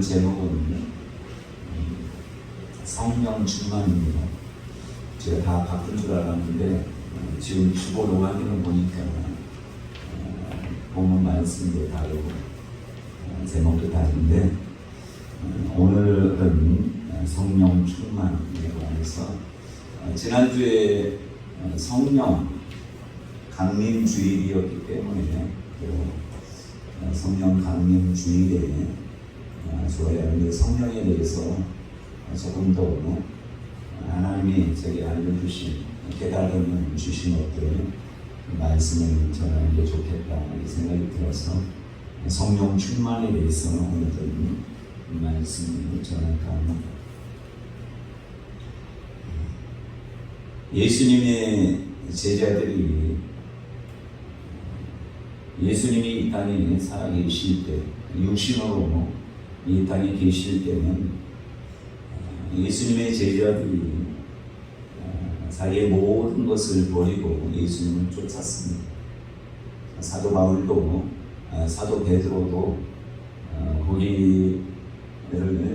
오늘 제목은 성령 충만입니다. 제가 다 바꾼 줄 알았는데 지금 주보로 확인을 보니까 본문 말씀도 다르고 제목도 다른데 오늘은 성령 충만이라고 해서 지난주에 성령 강림 주일이었기 때문에 성령 강림 주일에 저의 성령에 대해서 조금 더 하나님이 제게 알려주신 깨달음을 주신 것들 말씀을 전하는 게 좋겠다 이 생각이 들어서 성령 충만에 대해서 오늘은 말씀을 전할까 합니다. 예수님의 제자들이 예수님이 이 땅에 살아계실 때 육신으로 이 땅에 계실 때는 예수님의 제자들이 자기의 모든 것을 버리고 예수님을 쫓았습니다. 사도 바울도 사도 베드로도 거기를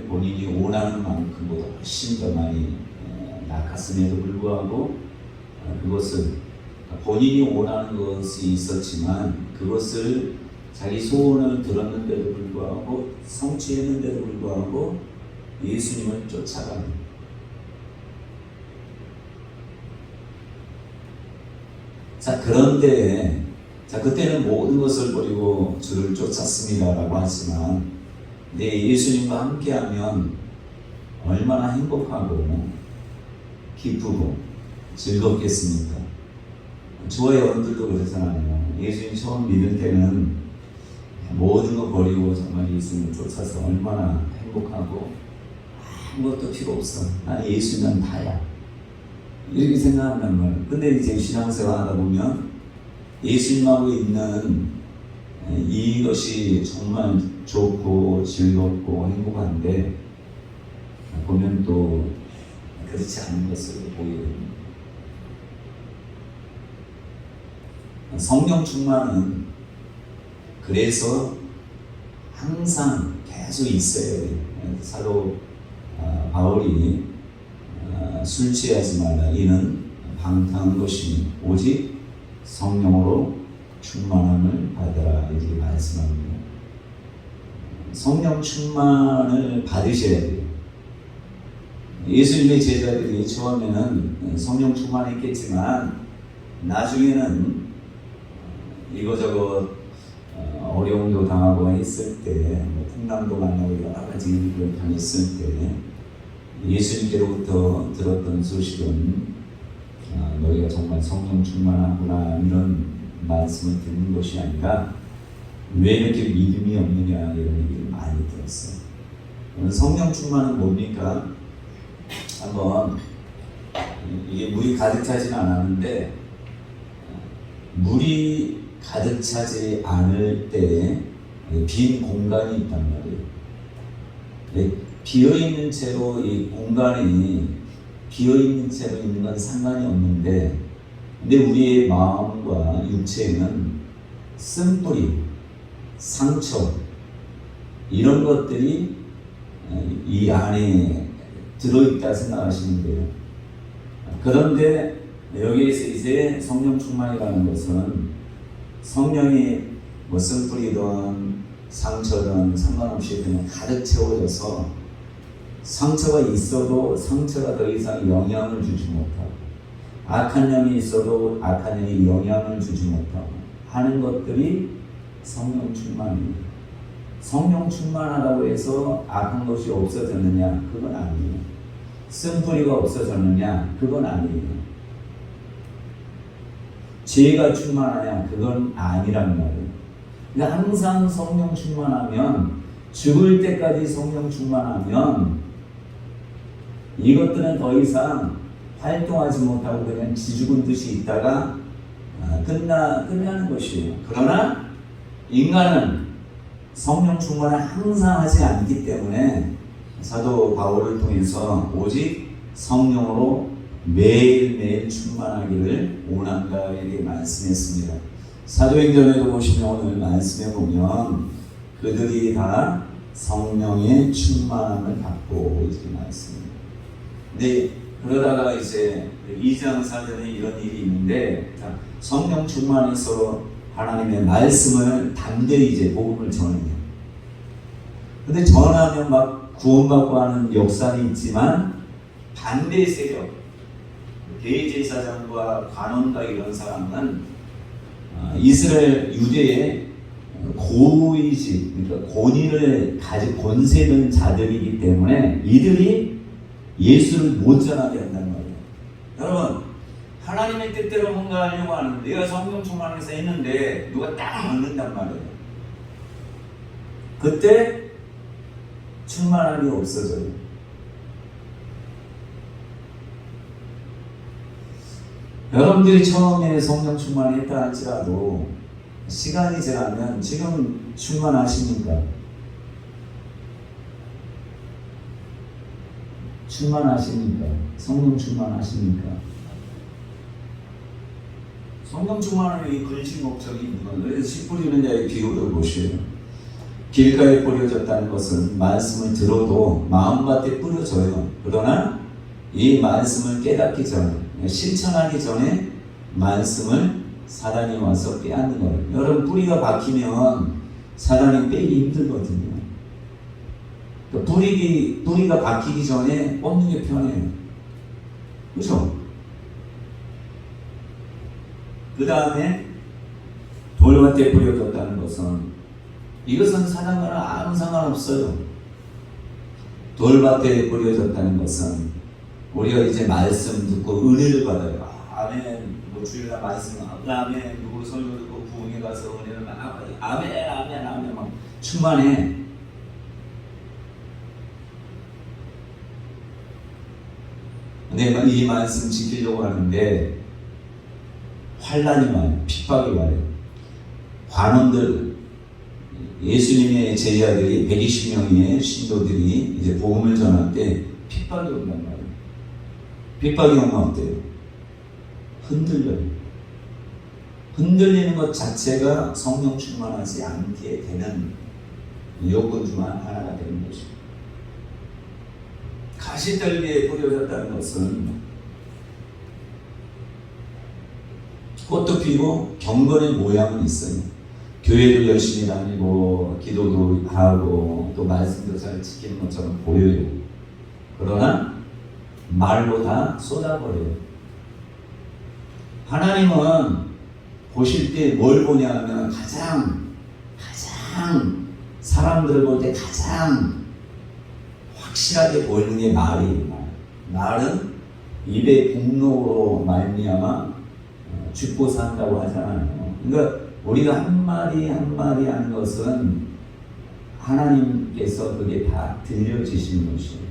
본인이 원하는 만큼보다 훨씬 더 많이 낙했음에도 불구하고 그것을 본인이 원하는 것이 있었지만 그것을 자기 소원을 들었는데도 불구하고 성취했는데도 불구하고 예수님을 쫓아갑니다. 자, 그런데 그때는 모든 것을 버리고 주를 쫓았습니다라고 하지만 예수님과 함께하면 얼마나 행복하고 기쁘고 즐겁겠습니까? 저와 여러분들도 그렇잖아요. 예수님 처음 믿을 때는 모든 거 버리고 정말 예수님을 쫓아서 얼마나 행복하고 아무것도 필요 없어. 나는 예수님은 다야. 이렇게 생각한단 말이에요. 근데 이제 신앙생활 하다 보면 예수님하고 있는 이것이 정말 좋고 즐겁고 행복한데 보면 또 그렇지 않은 것을 보이거든요. 성령 충만은 그래서 항상 계속 있어야 돼요. 사도 바울이 술 취하지 말라 이는 방탕한 것이니 오직 성령으로 충만함을 받으라 이렇게 말씀합니다. 성령 충만을 받으셔야 돼요. 예수님의 제자들이 처음에는 성령 충만했겠지만 나중에는 이거저거 어려움도 당하고 했을 때 풍랑도 만나고 여러 가지 일을 당했을 때 예수님께로부터 들었던 소식은 너희가 정말 성령 충만하구나 이런 말씀을 듣는 것이 아니라 왜 이렇게 믿음이 없느냐 이런 얘기를 많이 들었어요. 성령 충만은 뭡니까? 한번 이게 물이 가득 차진 않았는데 물이 가득 차지 않을 때 빈 공간이 있단 말이에요. 비어있는 채로 이 공간이 비어있는 채로 있는 건 상관이 없는데 근데 우리의 마음과 육체에는 쓴뿌리, 상처 이런 것들이 이 안에 들어있다 생각하시면 돼요. 그런데 여기에서 이제 성령 충만이라는 것은 성령이 쓴뿌리든 상처든 상관없이 그냥 가득 채워져서 상처가 있어도 상처가 더 이상 영향을 주지 못하고 악한 영이 있어도 악한 영이 영향을 주지 못하고 하는 것들이 성령 충만입니다. 성령 충만하다고 해서 악한 것이 없어졌느냐? 그건 아니에요. 쓴뿌리가 없어졌느냐? 그건 아니에요. 죄가 충만하냐? 그건 아니란 말이에요. 그러니까 항상 성령 충만하면 죽을 때까지 성령 충만하면 이것들은 더 이상 활동하지 못하고 그냥 지죽은 듯이 있다가 끝나는 것이에요. 그러나 인간은 성령 충만을 항상 하지 않기 때문에 사도 바울을 통해서 오직 성령으로 매일매일 충만하기를 원한다 이렇게 말씀했습니다. 사도행전에도 보시면 오늘 말씀해 보면 그들이 다 성령의 충만함을 받고 이렇게 나왔습니다. 근데 그러다가 이제 2장 4절에 이런 일이 있는데, 성령 충만해서 하나님의 말씀을 담대히 이제 복음을 전해요. 근데 전하면 막 구원받고 하는 역사는 있지만 반대 세력, 대제사장과 관원과 이런 사람은 이스라엘 유대의 고위직, 그러니까 권위를 가지고 권세는 자들이기 때문에 이들이 예수를 못 전하게 한단 말이에요. 여러분, 하나님의 뜻대로 뭔가 하려고 하는데, 내가 성령 충만해서 했는데 누가 딱 막는단 말이에요. 그때 충만함이 없어져요. 여러분들이 처음에 성령 충만했다 할지라도 시간이 지나면 지금 충만하십니까? 충만하십니까? 성령 충만하십니까? 성령 충만함의 근심 목적이 있는 건, 그래서 씨 뿌리는 자의 비유를 보시오. 길가에 뿌려졌다는 것은 말씀을 들어도 마음밭에 뿌려져요. 그러나 이 말씀을 깨닫기 전에, 실천하기 전에 말씀을 사단이 와서 빼앗는 거예요. 여러분, 뿌리가 박히면 사단이 빼기 힘들거든요. 그러니까 뿌리가 박히기 전에 뽑는 게 편해요. 그렇죠? 그 다음에 돌밭에 뿌려졌다는 것은, 이것은 사단과는 아무 상관없어요. 돌밭에 뿌려졌다는 것은 우리가 이제 말씀 듣고 은혜를 받아요. 아멘. 뭐 주일날 말씀 아멘. 누구 설교 듣고 부흥회 가서 은혜를 아멘 막 충만해. 근데 이 말씀 지키려고 하는데 환난이 와요. 핍박이 와요. 관원들, 예수님의 제자들이 120명의 신도들이 이제 복음을 전할 때 핍박이 온단 말이에요. 핍박이 오면 어때요? 흔들려요. 흔들리는 것 자체가 성령 충만하지 않게 되는 요건 중 하나가 되는 것입니다. 가시떨기에 뿌려졌다는 것은 꽃도 피고 경건의 모양은 있어요. 교회도 열심히 다니고 기도도 하고 또 말씀도 잘 지키는 것처럼 보여요. 그러나 말로 다 쏟아버려요. 하나님은 보실 때 뭘 보냐 하면 가장 사람들을 볼 때 가장 확실하게 보이는 게 말이에요. 말은 입의 공로로 말미암아 죽고 산다고 하잖아요. 그러니까 우리가 한마디 한마디 하는 것은 하나님께서 그게 다 들려지시는 것이에요.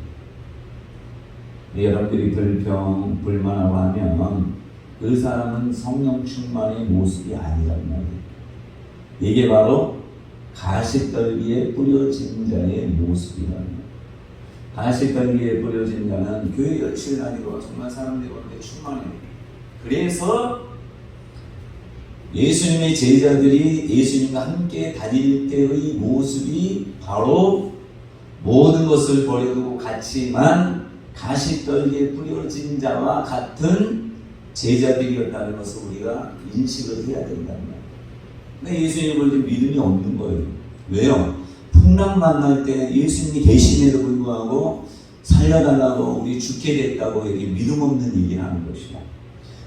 여러분들이 불평, 불만하고 하면 그 사람은 성령 충만의 모습이 아니란 말이에요. 이게 바로 가시떨기에 뿌려진 자의 모습이라는 거예요. 가시떨기에 뿌려진 자는 교회 열심히 다니고 정말 사람들이 오는데 충만해요. 그래서 예수님의 제자들이 예수님과 함께 다닐 때의 모습이 바로 모든 것을 버려두고 같이만 가시떨기에 뿌려진 자와 같은 제자들이었다는 것을 우리가 인식을 해야 된다는 거예요. 근데 예수님을 볼 때 믿음이 없는 거예요. 왜요? 풍랑 만날 때 예수님이 계심에도 불구하고 살려달라고 우리 죽게 됐다고 이렇게 믿음 없는 얘기를 하는 것이다.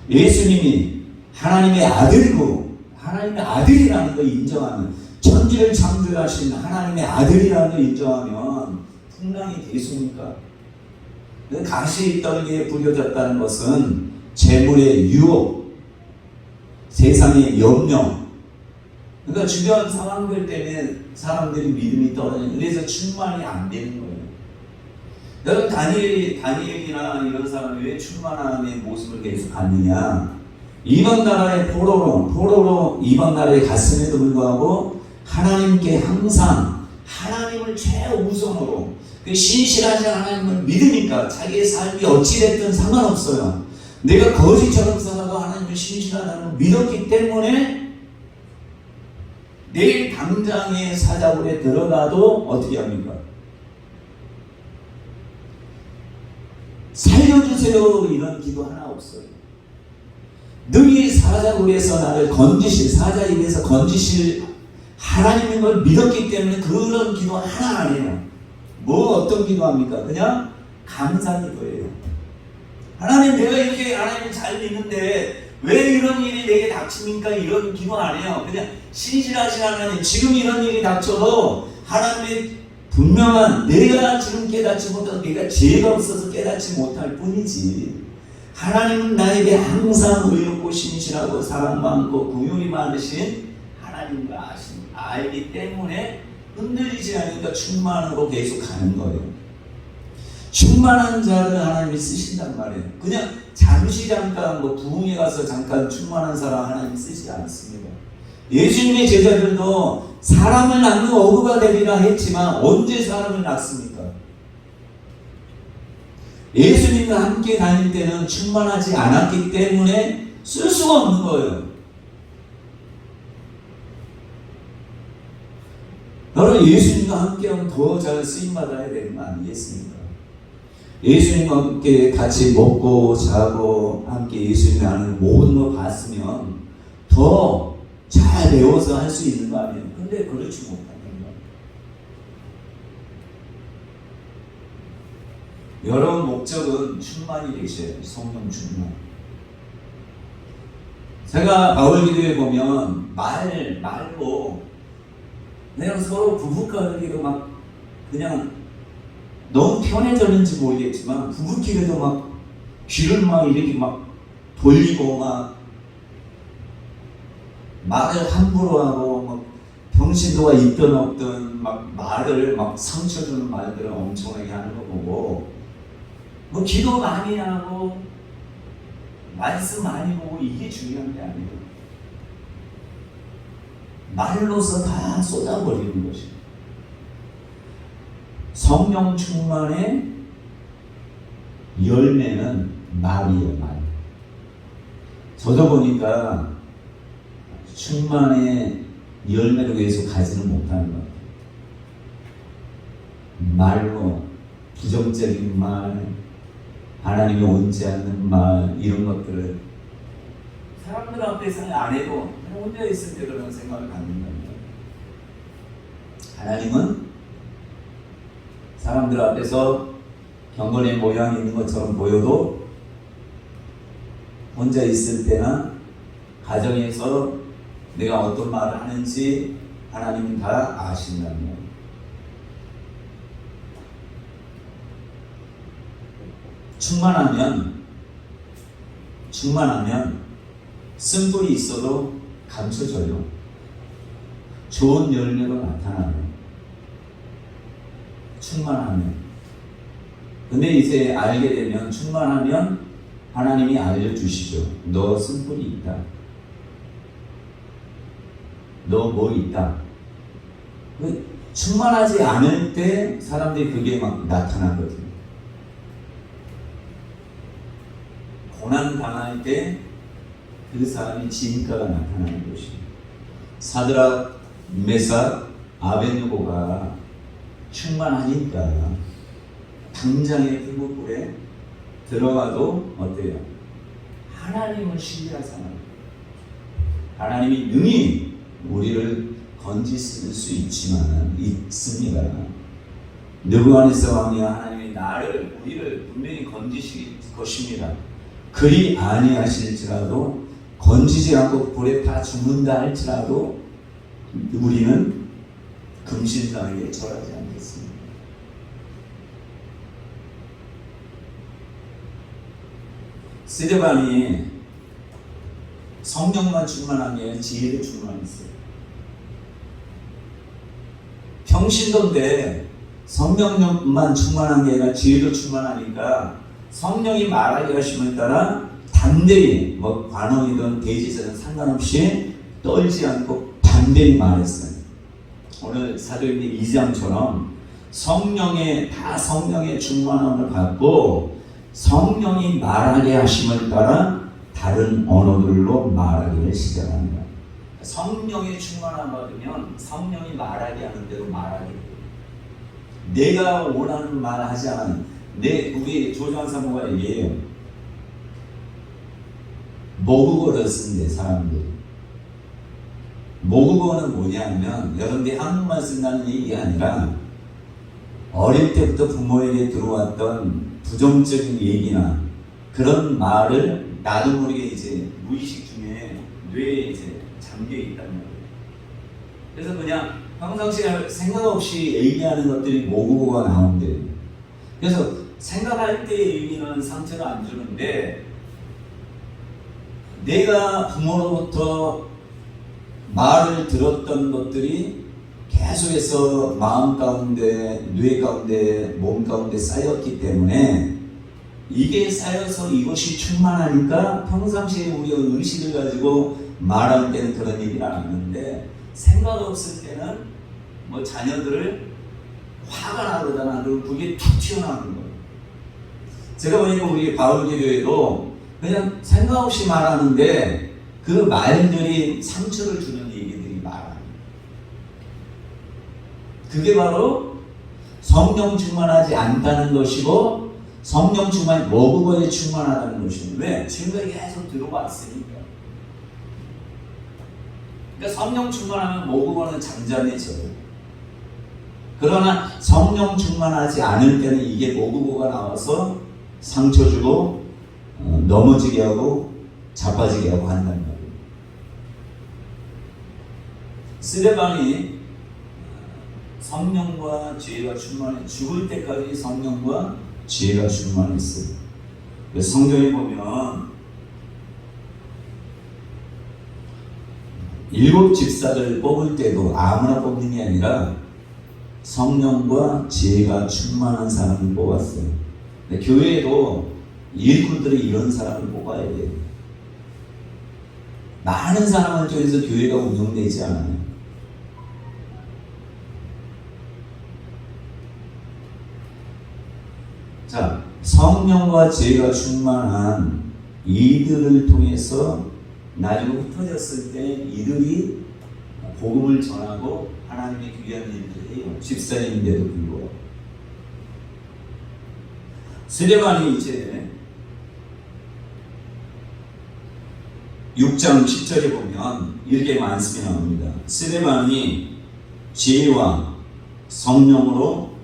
예수님이 하나님의 아들이고 하나님의 아들이라는 걸 인정하면, 천지를 창조하신 하나님의 아들이라는 걸 인정하면 풍랑이 되겠습니까? 가시떨기에 뿌려졌다는 것은 재물의 유혹, 세상의 염려, 그러니까 주변 상황들 때문에 사람들이 믿음이 떨어지는, 그래서 충만이 안 되는 거예요. 여러분, 다니엘이나 이런 사람이 왜 충만함의 모습을 계속 갖느냐? 이방 나라의 포로로 이방 나라에 갔음에도 불구하고 하나님께 항상 하나님을 최우선으로, 그 신실하신 하나님을 믿으니까 자기의 삶이 어찌됐든 상관없어요. 내가 거지처럼 살아도 하나님을 신실하다는 믿었기 때문에 내일 당장에 사자굴에 들어가도 어떻게 합니까? 살려주세요 이런 기도 하나 없어요. 너희 사자굴에서 나를 건지실, 사자 입에서 건지실 하나님인 걸 믿었기 때문에 그런 기도 하나 안 해요. 뭐 어떤 기도합니까? 그냥 감사 기도예요. 하나님, 내가 이렇게 하나님 잘 믿는데 왜 이런 일이 내게 닥칩니까? 이런 기도 안 해요. 그냥 신실하신 하나님, 지금 이런 일이 닥쳐도 하나님의 분명한, 내가 지금 깨닫지 못하고 내가 죄가 없어서 깨닫지 못할 뿐이지, 하나님은 나에게 항상 의롭고 신실하고 사랑 많고 구휼이 많으신 하나님을 알기 때문에 흔들리지 않으니까 충만하고 계속 가는 거예요. 충만한 자를 하나님이 쓰신단 말이에요. 그냥 잠깐 부흥에 가서 잠깐 충만한 사람 하나님 쓰지 않습니다. 예수님의 제자들도 사람을 낳는 어부가 되리라 했지만 언제 사람을 낳습니까? 예수님과 함께 다닐 때는 충만하지 않았기 때문에 쓸 수가 없는 거예요. 여러분, 예수님과 함께하면 더 잘 쓰임받아야 되는 거 아니겠습니까? 예수님과 함께 같이 먹고 자고 함께 예수님이 하는 모든 거 봤으면 더 잘 배워서 할 수 있는 거 아니에요? 근데 그렇지 못하는 거. 여러분 목적은 충만이 되셔야 돼요. 성령 충만. 제가 바울기도에 보면 말로 그냥 서로 부부끼리도 막 그냥 너무 편해졌는지 모르겠지만 부부끼리도 막 귀를 막 이렇게 막 돌리고 막 말을 함부로 하고 막 병신도가 있든 없든 막 말을 막 상처 주는 말들을 엄청나게 하는 거 보고 뭐 기도 많이 하고 말씀 많이 보고 이게 중요한 게 아니에요. 말로서 다 쏟아버리는 것이에요. 성령 충만의 열매는 말이에요, 말. 저도 보니까 충만의 열매를 계속 가지는 못하는 것 같아요. 말로, 부정적인 말, 하나님이 원치 않는 말, 이런 것들을 사람들 앞에서는 안 해도 그냥 혼자 있을 때 그런 생각을 갖는답니다. 하나님은 사람들 앞에서 경건의 모양이 있는 것처럼 보여도 혼자 있을 때나 가정에서 내가 어떤 말을 하는지 하나님은 다 아신다는 거예요. 충만하면 쓴불이 있어도 감춰져요. 좋은 열매가 나타나요. 충만하면. 근데 이제 알게 되면, 충만하면 하나님이 알려주시죠. 너 쓴불이 있다. 너 뭐 있다. 충만하지 않을 때 사람들이 그게 막 나타나거든요. 고난 당할 때 그 사람이 진가가 나타나는 것이에요. 사드락, 메삭, 아벳느고가 충만하니까 당장의 불못불에 들어가도 어때요? 하나님을 신뢰하잖아요. 하나님이 능히 우리를 건지실 수 있습니다. 느부갓네살 왕이 하나님이 우리를 분명히 건지실 것입니다. 그리 아니하실지라도, 건지지 않고 불에 다 죽는다 할지라도 우리는 금신상에게 절하지 않겠습니다. 스데반이 성령만 충만한 게 아니라 지혜로 충만했어요. 평신도인데 성령만 충만한 게 아니라 지혜로 충만하니까 성령이 말하게 하심에 따라 담대히, 관원이든 대지사든 상관없이 떨지 않고 담대히 말했어요. 오늘 사도행전 2장처럼 성령의 충만함을 받고 성령이 말하게 하심을 따라 다른 언어들로 말하기를 시작합니다. 성령의 충만함 받으면 성령이 말하게 하는 대로 말하게 돼요. 내가 원하는 말 하지 않은 우리 조정환 사모가 얘기해요. 모국어를 쓴대 사람들이. 모국어는 뭐냐면 여러분들이 한국말 쓴다는 얘기가 아니라 어릴 때부터 부모에게 들어왔던 부정적인 얘기나 그런 말을 나도 모르게 이제 무의식 중에 뇌에 이제 잠겨 있단 말이에요. 그래서 그냥 평상시에 생각 없이 얘기하는 것들이 모국어가 나온대요. 그래서 생각할 때 의미는 상처를 안 주는데 내가 부모로부터 말을 들었던 것들이 계속해서 마음 가운데, 뇌 가운데, 몸 가운데 쌓였기 때문에 이게 쌓여서 이것이 충만하니까 평상시에 우리가 의식을 가지고 말할 때는 그런 얘기를 안 하는데 생각 없을 때는 뭐 자녀들을 화가 나거나 그게 툭 튀어나오는 거예요. 제가 보니까 우리 바울교회도 그냥 생각 없이 말하는데 그 말들이 상처를 주는 얘기들이 많아요. 그게 바로 성령 충만하지 않다는 것이고 성령 충만이 모국어에 충만하다는 것이에요. 왜? 지금까지 계속 들어왔으니까. 그러니까 성령 충만하면 모국어는 잠잠해져요. 그러나 성령 충만하지 않을 때는 이게 모국어가 나와서 상처 주고 넘어지게 하고 자빠지게 하고 한단 말이에요. 스데반이 성령과 지혜가 충만해 죽을 때까지 성령과 지혜가 충만했어요. 그래서 성경에 보면 7 집사를 뽑을 때도 아무나 뽑는 게 아니라 성령과 지혜가 충만한 사람을 뽑았어요. 근데 교회에도 일꾼들이 이런 사람을 뽑아야 돼요. 많은 사람을 통해서 교회가 운영되지 않아요. 자, 성령과 지혜가 충만한 이들을 통해서 나중에 흩어졌을 때 이들이 복음을 전하고 하나님의 귀한 일들을 해요. 집사님인데도 불구하고. 스데반이 이제 6장 10절에 보면 이렇게 말씀이 나옵니다. 스데반이 지혜와 성령으로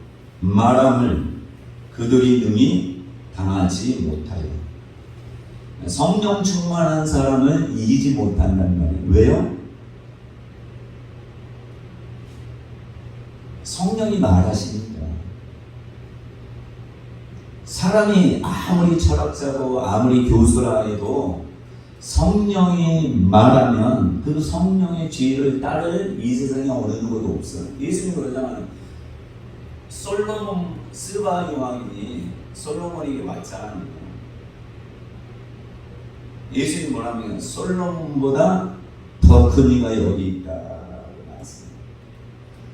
말함을 그들이 능히 당하지 못하여. 성령 충만한 사람을 이기지 못한다는 말이에요. 왜요? 성령이 말하시니까. 사람이 아무리 철학자고 아무리 교수라 해도 성령이 말하면 그 성령의 지혜를 따를 이 세상에 어느 누구도 없어요. 예수님이 그러잖아요. 솔로몬 스바 왕이니 솔로몬에게 맞잖아요. 예수님이 뭐라면 솔로몬보다 더 큰 이가 여기 있다라고 말씀합니다.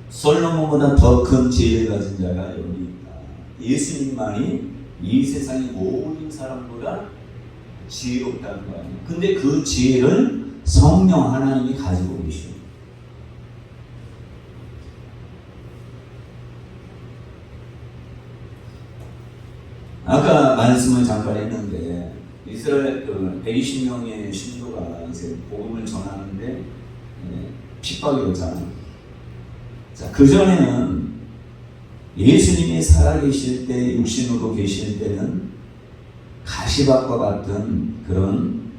솔로몬보다 더 큰 지혜를 가진 자가 여기 있다. 예수님만이 이 세상의 모든 사람보다 지혜롭다는 거 아니에요. 근데 그 지혜를 성령 하나님이 가지고 계셔요. 아까 말씀을 잠깐 했는데 이스라엘 120명의 신도가 이제 복음을 전하는데 핍박이 오잖아요. 자, 그 전에는 예수님이 살아계실 때, 육신으로 계실 때는 가시밭과 같은 그런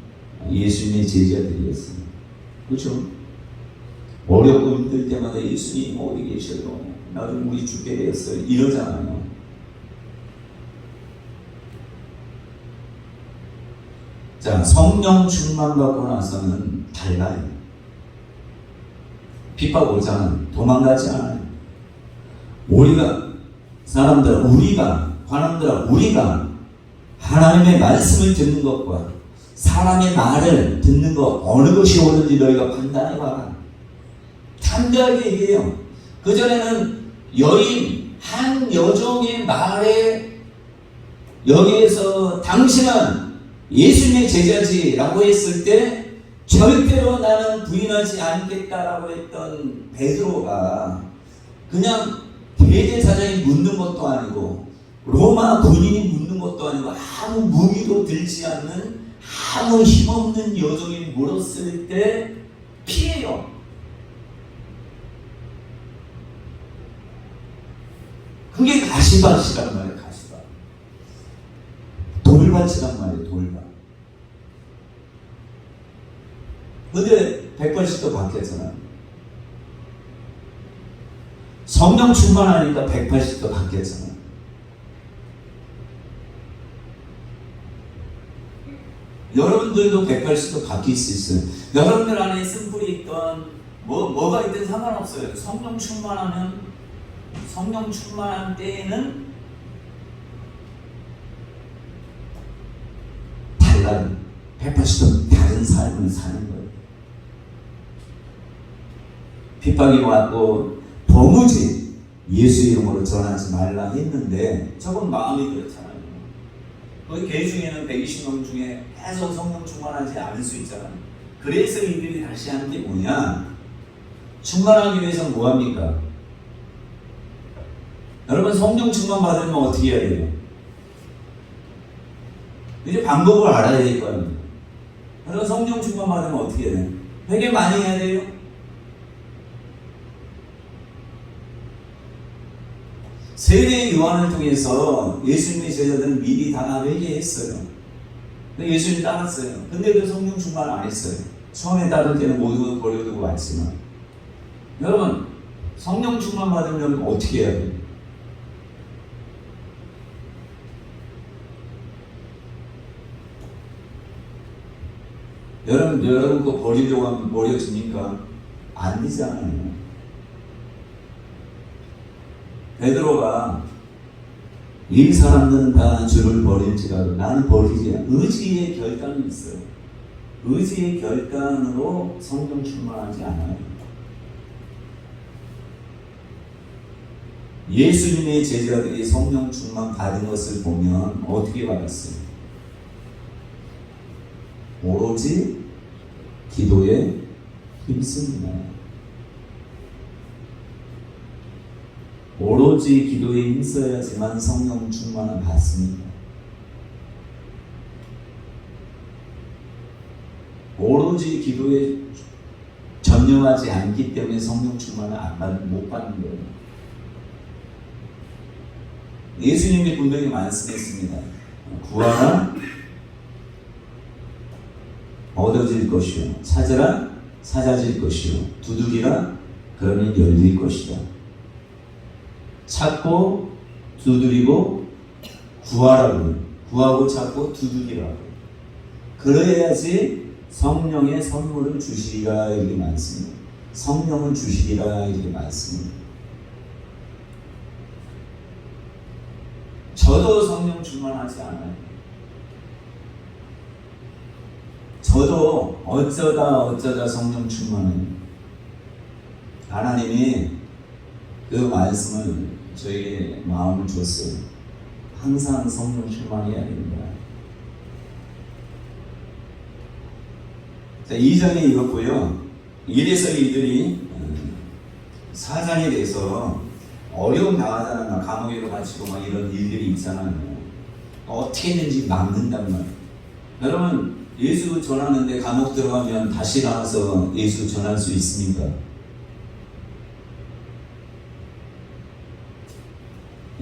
예수님의 제자들이었어요. 그렇죠? 어렵고 힘들 때마다 예수님 어디 계셔요? 나도 우리 죽게 되었어요. 이러잖아요. 자, 성령 충만 받고 나서는 달라요. 핍박 오잖아요. 도망가지 않아요. 우리가 하나님의 말씀을 듣는 것과 사람의 말을 듣는 것 어느 것이 옳은지 너희가 판단해봐라. 담대하게 얘기해요. 그전에는 한 여종의 말에 여기에서 당신은 예수님의 제자지라고 했을 때 절대로 나는 부인하지 않겠다라고 했던 베드로가 그냥 대제사장이 묻는 것도 아니고 로마 군인이 묻는 것도 아니고 아무 무기도 들지 않는 아무 힘없는 여종이 물었을 때 피해요. 그게 가시밭이란 말이에요. 가시밭. 돌밭이란 말이에요. 돌밭. 근데 180도 바뀌었잖아. 성령 충만하니까 180도 바뀌었잖아. 여러분들도 180도 바뀔 수 있어요. 여러분들 안에 쓴불이 있던 뭐가 있든 상관없어요. 성령 충만한 때에는 달라요. 180도 다른 삶을 사는 거예요. 핍박이 왔고 도무지 예수 이름으로 전하지 말라 했는데 저건 마음이 그렇잖아요. 거기 개 중에는 120명 중에 계속 성령 충만하지 않을 수 있잖아요. 그래서 이들이 다시 하는 게 뭐냐? 충만하기 위해서 뭐합니까? 여러분 성령 충만 받으면 어떻게 해야 돼요? 이제 방법을 알아야 될 거 아닙니까? 여러분 성령 충만 받으면 어떻게 해야 돼요? 회개 많이 해야 돼요? 세례 요한을 통해서 예수님의 제자들은 미리 다 회개했어요. 예수님 따랐어요. 근데도 성령 충만 안 했어요. 처음에 따를 때는 모두 버려두고 왔지만 여러분 성령 충만 받으면 어떻게 해야 돼요? 여러분 그거 버리려고 하면 버려집니까? 안 되잖아요. 베드로가 이 사람들은 다 주를 버릴지라도 나는 버리지 않아. 의지의 결단이 있어요. 의지의 결단으로 성령 충만하지 않아요. 예수님의 제자들이 성령 충만 받은 것을 보면 어떻게 받았어요? 오로지 기도에 힘씁니다. 오로지 기도에 힘써야지만 성령 충만을 받습니다. 오로지 기도에 전념하지 않기 때문에 성령 충만을 못 받는 거예요. 예수님이 분명히 말씀했습니다. 구하라 얻어질 것이요 찾으라 찾아질 것이요 두드리라 그러면 열릴 것이다. 찾고 두드리고 구하라고 구하고 찾고 두드리라고 그래야지 성령의 선물을 주시리라 이렇게 말씀입니다. 성령을 주시리라 이렇게 말씀입니다. 저도 성령 충만하지 않아요. 저도 어쩌다 성령 충만해요. 하나님이 그 말씀을 저에게 마음을 줬어요. 항상 성령 충만해야 된다. 자, 2장에 읽었고요. 이래서 이들이 사장에 대해서 어려움 당하잖아요. 감옥에도 갇히고 막 이런 일들이 있잖아요. 어떻게 했는지 막는단 말이에요. 여러분 예수 전하는데 감옥 들어가면 다시 나와서 예수 전할 수 있습니까?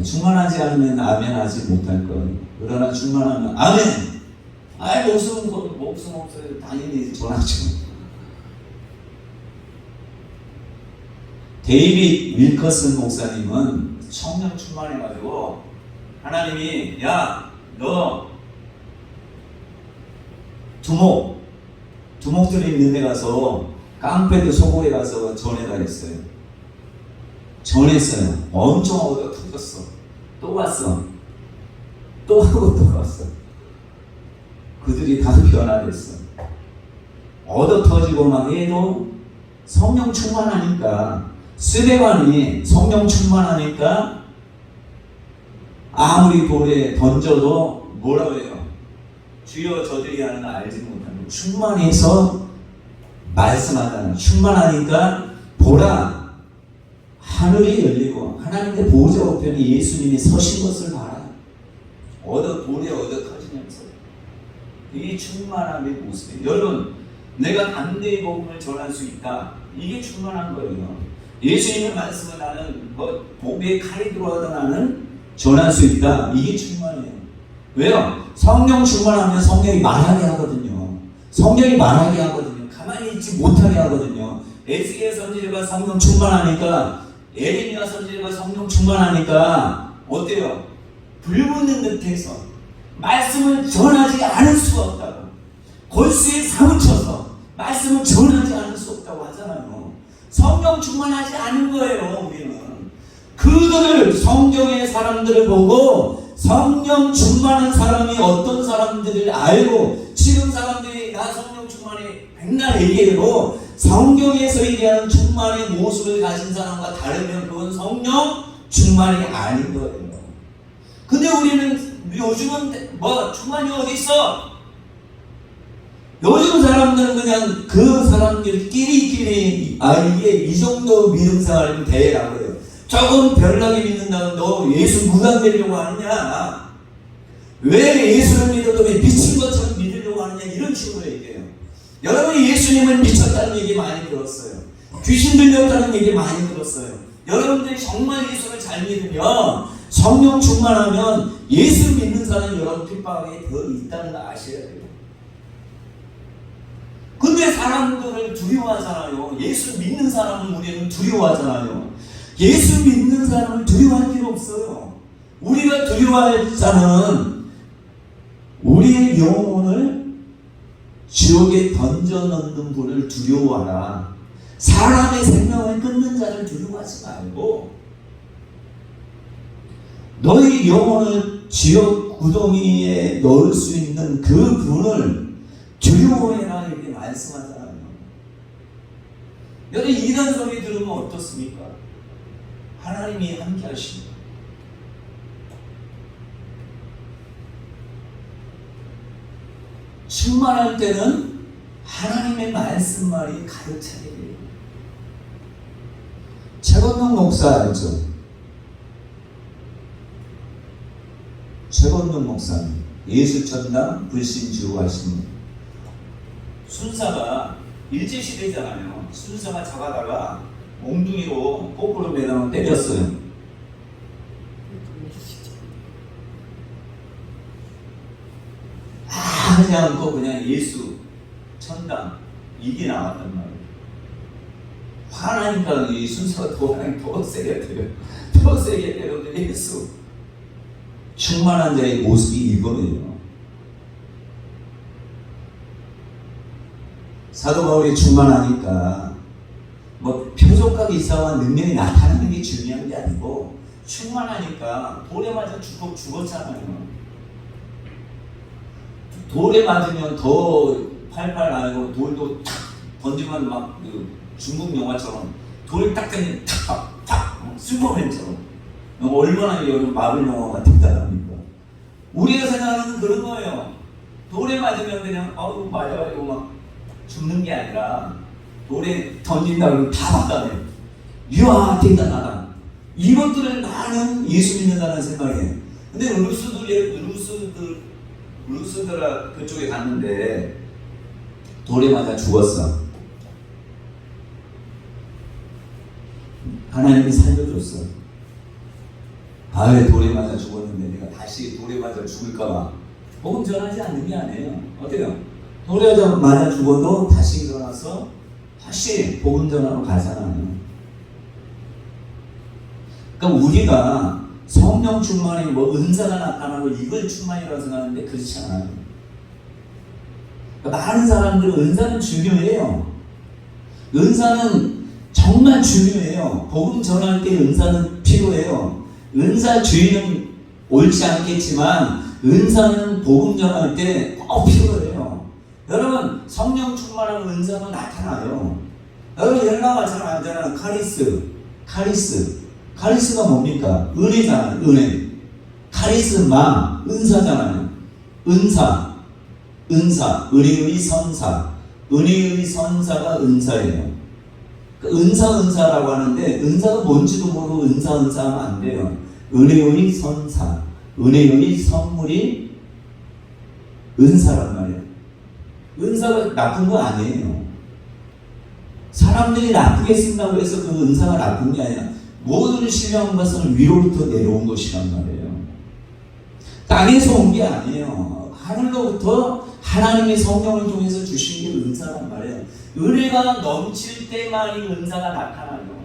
충만하지 않으면 아멘 하지 못할 거예요. 그러나 충만하면 아멘! 아이 목숨 없어요. 당연히 전하죠. 데이빗 윌커슨 목사님은 성령 충만해가지고 하나님이 야 너 두목들이 있는 데 가서 깡패들 소굴에 가서 전해다 했어요. 전했어요. 엄청 얻어 터졌어. 또 왔어. 또 하고 또 왔어. 그들이 다 변화됐어. 얻어 터지고 막 해도 성령 충만하니까 스데반이 성령 충만하니까 아무리 돌에 던져도 뭐라고 해요? 주여 저들이 하는 거 알지 못하는 충만해서 말씀하잖아요. 충만하니까 보라, 하늘이 열리고 하나님의 보좌 우편에 예수님이 서신 것을 봐라. 돌에 터지면서 이게 충만함의 모습이에요. 여러분, 내가 담대히 복음을 전할 수 있다. 이게 충만한 거예요. 예수님의 말씀을 나는 복의 칼이 들어와도 나는 전할 수 있다. 이게 충만해요. 왜요? 성령 충만하면 성령이 말하게 하거든요. 성령이 말하게 하거든요. 가만히 있지 못하게 하거든요. 에스겔 선지자가 성령 충만하니까, 에레미야 선지자가 성령 충만하니까 어때요? 불붙는 듯해서 말씀을 전하지 않을 수가 없다고, 골수에 사무쳐서 말씀을 전하지 않을 수 없다고 하잖아요. 성령 충만하지 않은 거예요. 우리는 그들을, 성경의 사람들을 보고 성령 충만한 사람이 어떤 사람들을 알고, 지금 사람들이 나 성령 충만해 백날 얘기해도 성경에서 얘기하는 충만의 모습을 가진 사람과 다르면 그건 성령 충만이 아닌 거예요. 근데 우리는 요즘은 충만이 어디 있어? 요즘 사람들은 그냥 그 사람들끼리 이게 이 정도 믿음 생활이면 돼라고 해요. 조금 별나게 믿는다고 너 예수 무당 되려고 하느냐? 왜 예수를 믿어도 왜 미친 것처럼 믿으려고 하느냐? 이런 식으로 얘기해요. 여러분이 예수님을 미쳤다는 얘기 많이 들었어요. 귀신 들렸다는 얘기 많이 들었어요. 여러분들이 정말 예수를 잘 믿으면, 성령 충만하면 예수 믿는 사람이 여러분 핍박에 더 있다는 거 아셔야 돼요. 근데 사람들을 두려워하잖아요. 예수 믿는 사람은 우리는 두려워하잖아요. 예수 믿는 사람을 두려워할 필요 없어요. 우리가 두려워할 자는 우리의 영혼을 지옥에 던져넣는 분을 두려워하라. 사람의 생명을 끊는 자를 두려워하지 말고 너희 영혼을 지옥 구덩이에 넣을 수 있는 그 분을 두려워해라, 이렇게 말씀하잖아요. 여러분, 이런 소리 들으면 어떻습니까? 하나님이 함께 하십니다. 충만할 때는 하나님의 말씀만이 가득 차게 돼요. 최건동 목사 알죠? 최건동 목사님, 예수천당 불신지옥 하시는 순사가 일제시대잖아요. 순사가 자가다가 몽둥이로 거꾸로 매달아 때렸어요. 하지 않고 그냥 예수 천당 이게 나왔단 말이에요. 화나니까 이 순서가 더 세게 때려. 더 세게 때려도 예수 충만한 자의 모습이 이거예요. 사도 바울이 충만하니까 표적과 기사와 능력이 나타나는 게 중요한 게 아니고, 충만하니까 돌에 맞아 죽었잖아요. 돌에 맞으면 더 팔팔 나고, 돌도 탁 던지면 막 중국 영화처럼 돌을 딱 던지면 탁탁 슈퍼맨처럼 얼마나 여러분 마블 영화 같다랍니까? 우리가 생각하는 그런 거예요. 돌에 맞으면 그냥 맞아가지고 막 죽는 게 아니라 돌에 던진다 그러면 다 받아내. 이야 대단하다. 이것들을 나는 예수 믿는다는 생각이에요. 근데 루스드라 그쪽에 갔는데 돌에 맞아 죽었어. 하나님이 살려줬어. 왜 돌에 맞아 죽었는데 내가 다시 돌에 맞아 죽을까봐 복음 전하지 않는 게 아니에요. 어때요? 돌에 맞아 죽어도 다시 일어나서 다시 복음 전하러 가잖아요. 그러니까 우리가 성령 충만이 은사가 나타나고 이걸 충만이라고 생각하는데 그렇지 않아요. 그러니까 많은 사람들은 은사는 중요해요. 은사는 정말 중요해요. 복음 전할 때 은사는 필요해요. 은사 주의는 옳지 않겠지만 은사는 복음 전할 때 꼭 필요해요. 여러분, 성령 충만한 은사가 나타나요. 여러분, 연락 잘 알잖아요. 카리스가 뭡니까? 은혜잖아요. 은혜. 카리스마, 은사잖아요. 은사, 은혜의 선사, 은혜의 선사가 은사예요. 은사라고 하는데 은사가 뭔지도 모르고 은사하면 안 돼요. 은혜의 선사, 은혜의 선물이 은사란 말이에요. 은사가 나쁜 거 아니에요. 사람들이 나쁘게 쓴다고 해서 그 은사가 나쁜 게 아니라 모든 신령한 것은 위로부터 내려온 것이란 말이에요. 땅에서 온 게 아니에요. 하늘로부터 하나님의 성령을 통해서 주신 게 은사란 말이에요. 은혜가 넘칠 때만이 은사가 나타나요.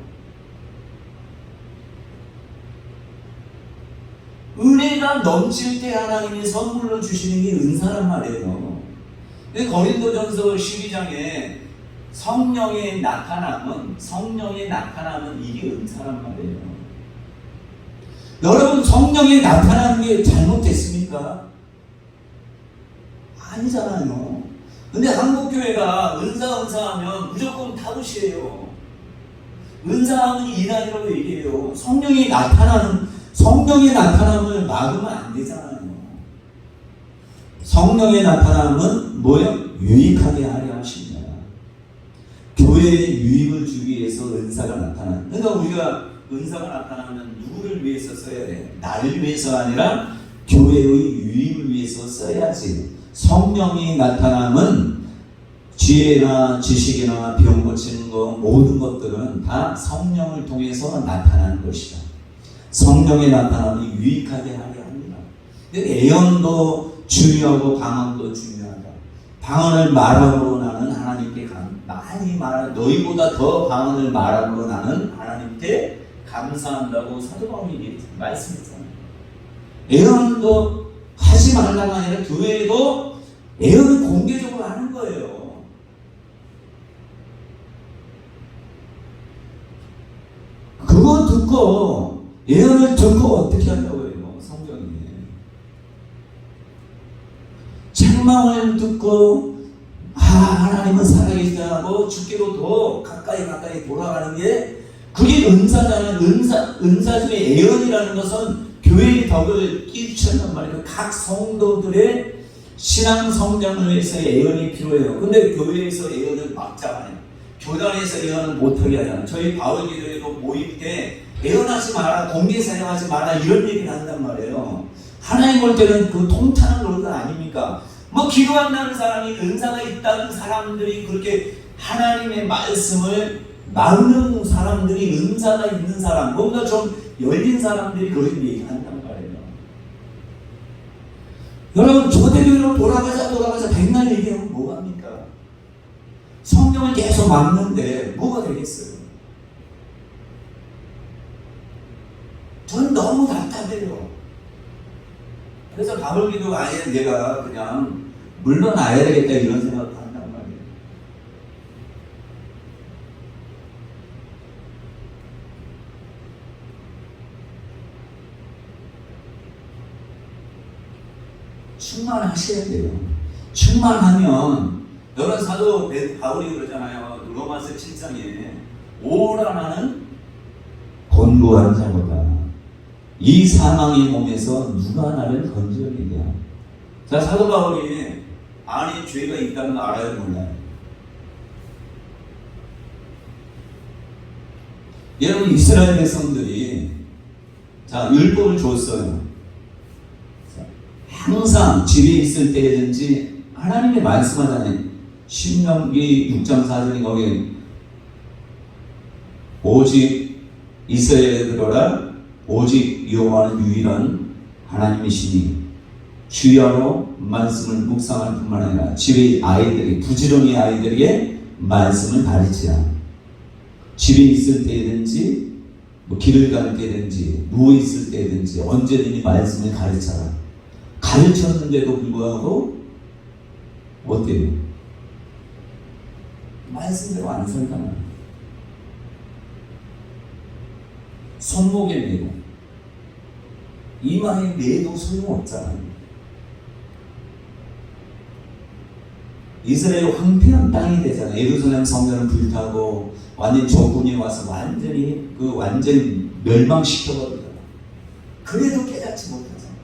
은혜가 넘칠 때 하나님이 선물로 주시는 게 은사란 말이에요. 고린도전서 12장에 성령의 나타남은 이게 은사란 말이에요. 여러분, 성령의 나타나는 게 잘못됐습니까? 아니잖아요. 근데 한국교회가 은사하면 무조건 타부시예요. 은사하면 이단이라고 얘기해요. 성령의 나타남을 막으면 안 되잖아요. 성령의 나타남은 뭐예요? 유익하게 하려 하십니다. 교회에 유익을 주기 위해서 은사가 나타나는. 그러니까 우리가 은사가 나타나면 누구를 위해서 써야 돼? 나를 위해서가 아니라 교회의 유익을 위해서 써야지. 성령이 나타남은 지혜나 지식이나 병 고치는 것 모든 것들은 다 성령을 통해서 나타나는 것이다. 성령의 나타남이 유익하게 하려 합니다. 애언도 중요하고 방언도 중요하다. 방언을 말함으로 나는 하나님께 많이 너희보다 더 방언을 말함으로 나는 하나님께 감사한다고 사도 바울이 말씀했잖아요. 애언도 하지 말라가 아니라 교회에도 애언을 공개적으로 하는 거예요. 그거 듣고 예언을 듣고 어떻게 한다고 해요? 성경이 책망을 듣고 하나님은 살아계시다 하고 주께로 더 가까이 돌아가는 게 그게 은사잖아요. 은사 중에 예언이라는 것은 교회의 덕을 끼치는 말이에요. 각 성도들의 신앙 성장을 위해서 예언이 필요해요. 근데 교회에서 예언을 막잖아요. 교단에서 예언을 못하게 하잖아요. 저희 바울기도에도 모임 때 예언하지 마라, 공개 사용하지 마라 이런 얘기를 한단 말이에요. 하나님 볼 때는 그 통탄한 노릇 아닙니까? 뭐 기도한다는 사람이 은사가 있다는 사람들이 그렇게 하나님의 말씀을 막는 사람들이 은사가 있는 사람, 뭔가 좀 열린 사람들이 그렇게 얘기한단 말이에요. 여러분, 조대교로 돌아가자 백날 얘기하면 뭐합니까? 성령을 계속 막는데 뭐가 되겠어요? 전 너무 답답해요. 그래서 바울기도 아예 내가 그냥 물러나야 되겠다 이런 생각도 한단 말이에요. 충만하셔야 돼요. 충만하면 여러 사도 바울이 그러잖아요. 로마서 7장에 오라 나는 곤고한 자보다 이 사망의 몸에서 누가 나를 건져내랴. 자, 사도 바울이 안에 죄가 있다는 거 알아요, 몰라요? 여러분, 이스라엘 백성들이 자 율법을 줬어요. 항상 집에 있을 때든지 하나님의 말씀하잖아요. 신명기 6장 4절에 거기 오직 이스라엘에 들어라 오직 여호와는 유일한 하나님이시니 주야로 말씀을 묵상할 뿐만 아니라 집에 아이들이 부지런히 아이들에게 말씀을 가르치라. 집에 있을 때든지 뭐 길을 갈 때든지 누워 있을 때든지 언제든지 말씀을 가르쳐라. 가르쳤는데도 불구하고 어때요? 말씀대로 안 살잖아요. 손목에 매고 이마에 매도 소용없잖아요. 이스라엘 황폐한 땅이 되잖아요. 예루살렘 성전을 불타고 완전 적군이 와서 완전히 멸망시켜버리잖아요. 그래도 깨닫지 못하잖아요.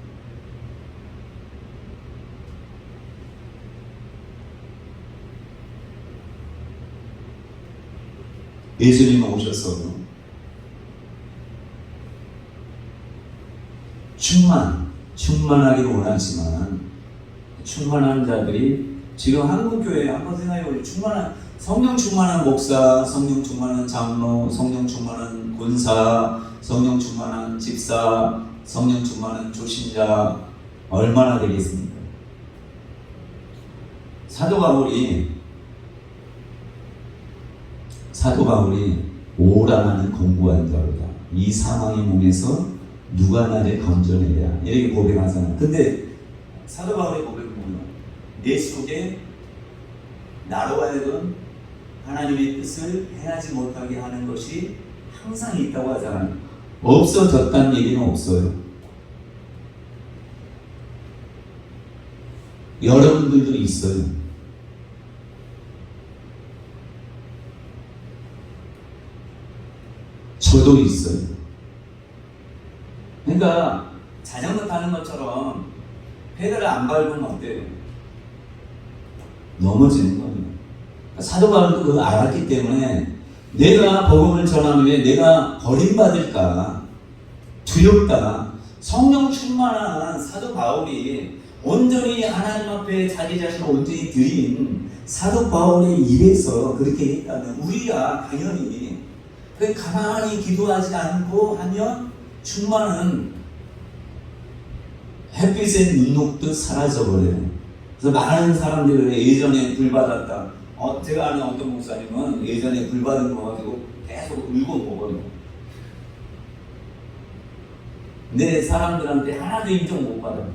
예수님은 오셔서 충만하기를 원하지만 충만한 자들이 지금 한국교회에 한번 생각해보세요. 성령 충만한 목사, 성령 충만한 장로, 성령 충만한 권사, 성령 충만한 집사, 성령 충만한 조신자 얼마나 되겠습니까? 사도 바울이 오라나는 공고한 자로다. 이 사망의 몸에서 누가 나를 건져내랴 이렇게 고백하잖아요. 근데 사도 바울의 고백은 뭐예요? 내 속에 나로 하여금 하나님의 뜻을 행하지 못하게 하는 것이 항상 있다고 하잖아요. 없어졌다는 얘기는 없어요. 여러분들도 있어요. 저도 있어요. 그러니까 자전거 타는 것처럼 페달을 안 밟으면 어때요? 넘어지는 거예요. 사도 바울도 그걸 알았기 때문에 내가 복음을 전하는데 내가 버림받을까 두렵다. 성령 충만한 사도 바울이 온전히 하나님 앞에 자기 자신을 온전히 드린 사도 바울의 입에서 그렇게 했다면 우리야 당연히 가만히 기도하지 않고 하면 충만은 햇빛에 눈 녹듯 사라져버려요. 그래서 많은 사람들이 예전에 불 받았다. 제가 아는 어떤 목사님은 예전에 불 받은 거 가지고 계속 울고 먹어요. 근데 사람들한테 하나도 인정 못 받아요.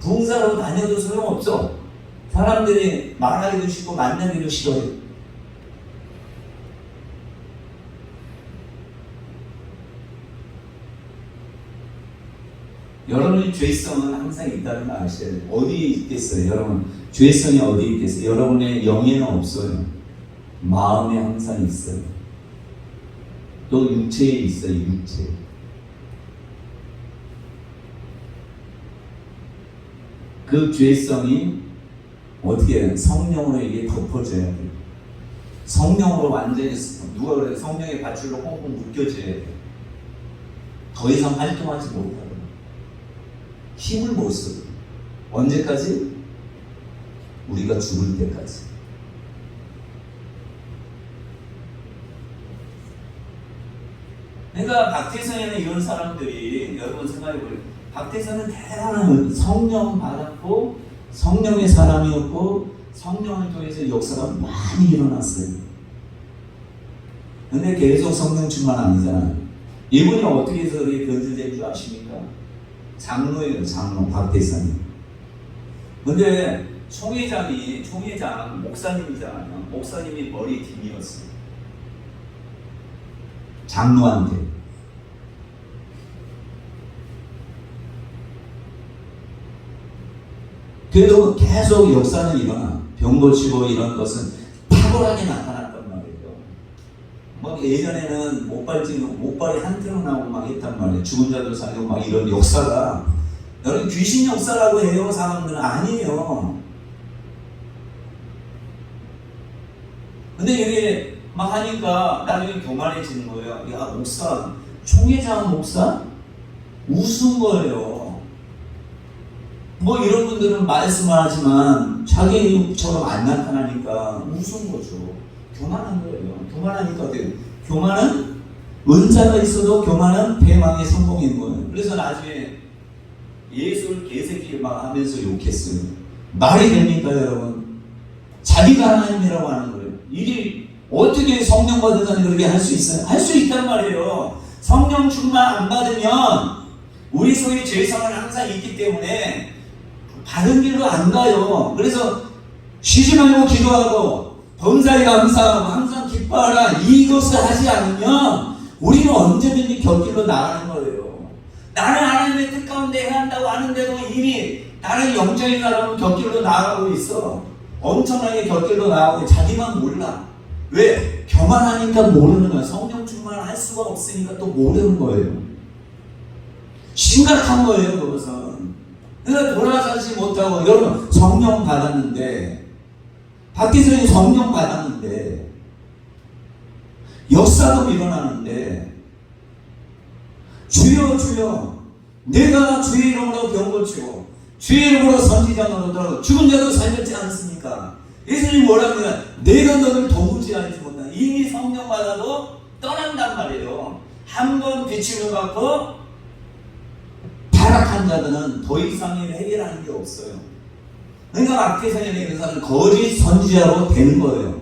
부흥사로 다녀도 소용없어. 사람들이 말하기도 싫고 만나기도 싫어요. 여러분의 죄성은 항상 있다는 걸 아셔야 돼요. 어디에 있겠어요? 여러분 죄성이 어디에 있겠어요? 여러분의 영에는 없어요. 마음에 항상 있어요. 또 육체에 있어요. 육체. 그 죄성이 어떻게 해요? 성령으로 이게 덮어져야 돼요. 성령으로 완전히 누가 그래요? 성령의 밧줄로 꽁꽁 묶여져야 돼요. 더 이상 활동하지 못하고 힘을 못 써요. 언제까지? 우리가 죽을 때까지. 그러니까 박태선에는 이런 사람들이 여러분 생각해보세요. 박태선은 대단한 성령 받았고 성령의 사람이었고 성령을 통해서 역사가 많이 일어났어요. 근데 계속 성령 충만 아니잖아요. 이분이 어떻게 해서 그렇게 변질된 줄 아십니까? 장로예요, 장로, 박대선이. 근데 총회장, 목사님이잖아요. 목사님이 머리 뒷이었어요. 장로한테. 그래도 계속 역사는 일어나. 병 고치고 이런 것은 탁월하게 나타났단 말이에요. 막 예전에는 목발이 한 트럭 나오고 막 했단 말이에요. 죽은 자들 살리고 막 이런 역사가. 여러분 귀신 역사라고 해요. 사람들은 아니에요. 근데 이게 막 하니까 나중에 교만해지는 거예요. 야 목사, 총회장 목사? 우스운 거예요. 뭐 이런 분들은 말씀을 하지만 자기처럼 안 나타나니까 우스운 거죠. 교만한 거예요. 교만하니까 어때요? 교만은 은사가 있어도 교만은 대망의 성공인 거예요. 그래서 나중에 예수를 개새끼 막 하면서 욕했어요. 말이 됩니까 여러분? 자기가 하나님이라고 하는 거예요. 이게 어떻게 성령 받은 사람이 그렇게 할 수 있어요? 할 수 있단 말이에요. 성령 충만 안 받으면 우리 속에 죄성은 항상 있기 때문에 바른 길로 안 가요. 그래서 쉬지 말고 기도하고 범사에 감사하고 항상 기뻐하라. 이것을 하지 않으면 우리는 언제든지 곁길로 나가는 거예요. 나는 하나님의 뜻 가운데 해야 한다고 하는데도 이미 다른 영적인 사람은 곁길로 나가고 있어. 엄청나게 곁길로 나가고 자기만 몰라. 왜? 교만하니까 모르는 거야. 성령 충만을 할 수가 없으니까 또 모르는 거예요. 심각한 거예요, 그것은. 그러니까 돌아서지 못하고, 여러분, 성령 받았는데, 박기선이 성령 받았는데 역사도 일어나는데 주여 주여 내가 주의 이름으로 병 고치고 주의 이름으로 선지자 노릇하고 죽은 자도 살렸지 않습니까? 예수님이 뭐라고 하냐? 내가 너를 도무지 알지 못한다. 이미 성령 받아도 떠난단 말이에요. 한 번 비침을 받고 타락한 자들은 더 이상의 해결하는 게 없어요. 그러니까 박기선의 의사는 거짓 선지자로 되는 거예요.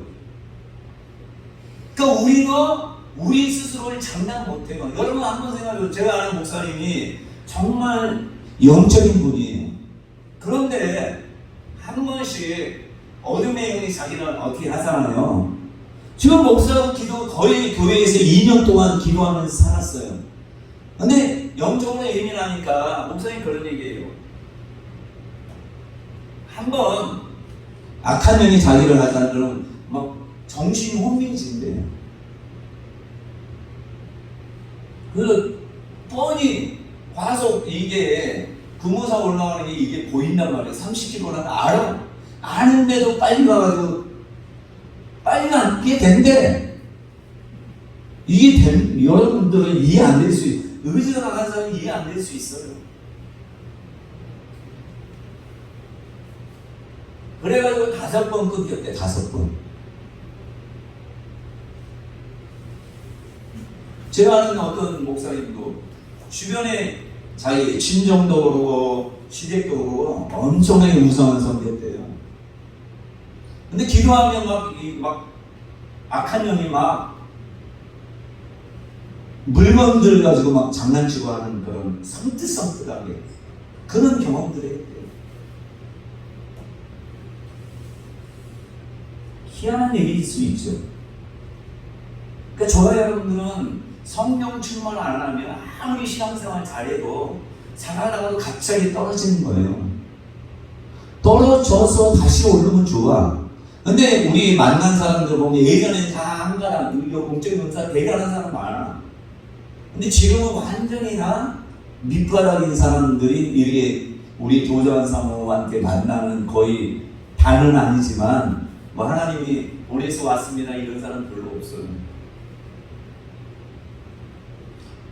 그러니까 우리도 우리 스스로를 장난 못해요. 여러분 한번 생각해요. 제가 아는 목사님이 정말 영적인 분이에요. 그런데 한 번씩 어둠의 영이 자기를 어떻게 하잖아요. 지금 목사하고 기도 거의 교회에서 2년 동안 기도하면서 살았어요. 근데 영적으로 예민하니까 목사님 그런 얘기예요. 한번 악한 영이 자기를 하잖아. 그럼 막 정신이 혼미해진대요. 그 뻔히 과속 이게 금호사 올라가는 게 이게 보인단 말이에요. 30km는 알아. 아는데도 빨리 가가지고 빨리 가게 된대. 이게 여러분들은 이해 안 될 수 있어요. 의지가 나간 사람이 이해 안 될 수 있어요. 그래가지고 5번 끊겼대. 5번. 제가 아는 어떤 목사님도 주변에 자기 친정도 그러고 시댁도 그러고 엄청나게 우상을 섬겼대요. 근데 기도하면 막 악한 영이 막 물건들 가지고 막 장난치고 하는 그런 섬뜩섬뜩하게 그런 경험들을 했대요. 희한한 얘기일 수 있죠. 그러니까 저와 여러분들은 성령 충만을 안 하면 아무리 신앙생활 잘해도 살아나가도 갑자기 떨어지는 거예요. 떨어져서 다시 오르면 좋아. 근데 우리 만난 사람들 보면 예전에 다 한가람, 공적인 은사 대단한 사람 많아. 근데 지금은 완전히 다 밑바닥인 사람들이 이렇게 우리 도전 사모한테 만나는 거의 다는 아니지만 뭐 하나님이 보내서 왔습니다 이런 사람 별로 없어요.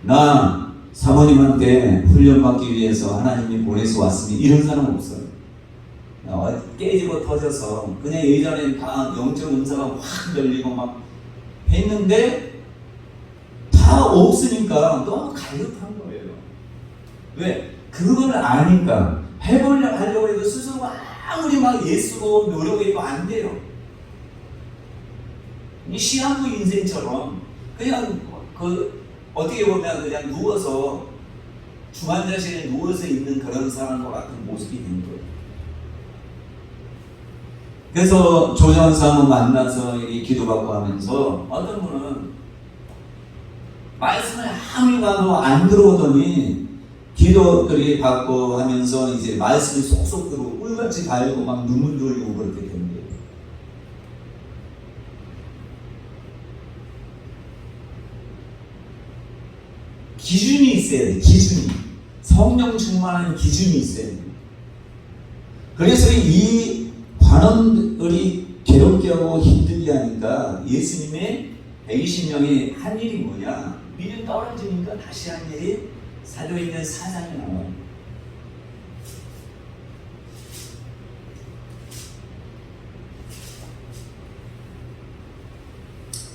나 사모님한테 훈련받기 위해서 하나님이 보내서 왔으니 이런 사람 없어요. 깨지고 터져서 그냥 예전에 다 영적 은사가 확 열리고 막 했는데 다 없으니까 너무 갈급한 거예요. 왜? 그걸 아니까 해보려고 하려고 해도 스스로 아무리 막 예수고 노력해도 안 돼요. 이 시한부 인생처럼 그냥 어떻게 보면 그냥 누워서 중환자실에 누워서 있는 그런 사람과 같은 모습이 된 거예요. 그래서 조전사모 만나서 기도받고 하면서 어떤 분은 말씀을 아무리 가도 안 들어오더니 기도들이 받고 하면서 이제 말씀이 쏙쏙 들어오고 꿀같이 달고 막 눈물 돌리고 그렇게 된 거예요. 기준이 있어야 돼. 기준이. 성령 충만한 기준이 있어야 돼. 그래서 이 관원들이 괴롭게 하고 힘들게 하니까 예수님의 120명이 한 일이 뭐냐? 믿음 떨어지니까 다시 한 일이 사도행전 4장에 나와요.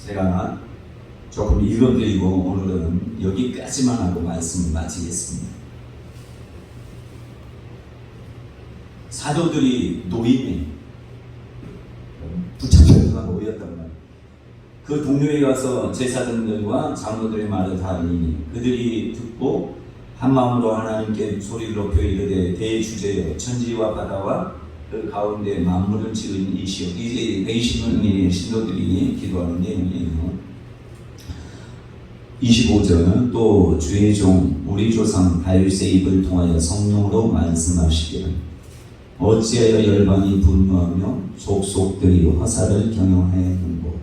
제가 조금 읽어드리고 오늘은 여기까지만 하고 말씀을 마치겠습니다. 사도들이 노임에 붙잡혀서 놓였단 말이에요. 그 동료에 가서 제사장들과 장로들의 말을 다 알리니 그들이 듣고 한마음으로 하나님께 소리를 높여 이르되 대주제여 천지와 바다와 그 가운데 만물을 지은 이시여. 이제 120명의 신도들이 기도하는 내용이에요. 25절은 또 주의 종 우리 조상 다윗의 입을 통하여 성령으로 말씀하시기를 어찌하여 열방이 분노하며 족속들이 화살을 경영하였는고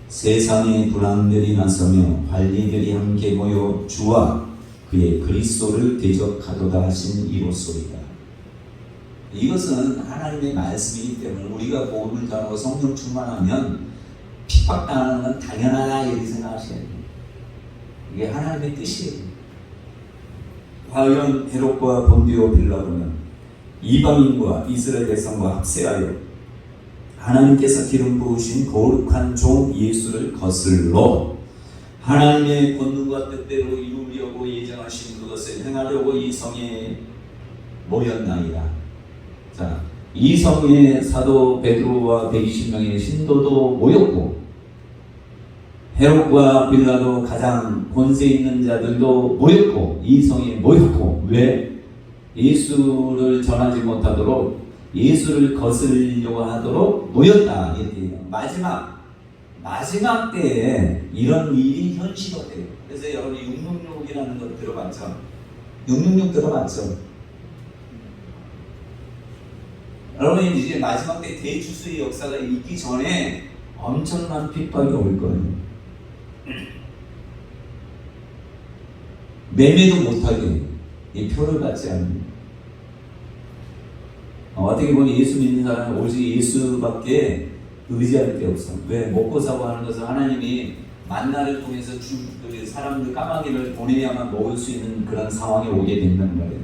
세상에 불황들이 나서며 관리들이 함께 모여 주와 그의 그리스도를 대적하도다 하신 이로소이다. 이것은 하나님의 말씀이기 때문에 우리가 복음을 전하고 성령 충만하면 핍박당하는 건 당연하다 이렇게 생각하셔야 돼요. 이게 하나님의 뜻이에요. 과연 헤롯과 본디오 빌라도는 이방인과 이스라엘 백성과 합세하여 하나님께서 기름 부으신 거룩한 종 예수를 거슬러 하나님의 권능과 뜻대로 이루려고 예정하신 그것을 행하려고 이 성에 모였나이다. 자, 이 성에 사도 베드로와 120명의 신도도 모였고 헤롯과 빌라도 가장 권세 있는 자들도 모였고 이 성에 모였고 왜? 예수를 전하지 못하도록 예수를 거스르려고 하도록 모였다. 이렇게 마지막 때에 이런 일이 현실화돼요. 그래서 여러분이 666이라는 거 들어봤죠? 666 들어봤죠? 여러분이 이제 마지막 때 대주수의 역사가 있기 전에 엄청난 핍박이 올 거예요. 매매도 못하게 이 표를 받지 않는 어떻게 보면 예수 믿는 사람은 오직 예수밖에 의지할 게 없어. 왜? 먹고 사고 하는 것은 하나님이 만나를 통해서 사람들 까마귀를 보내야만 먹을 수 있는 그런 상황이 오게 된다는 거예요.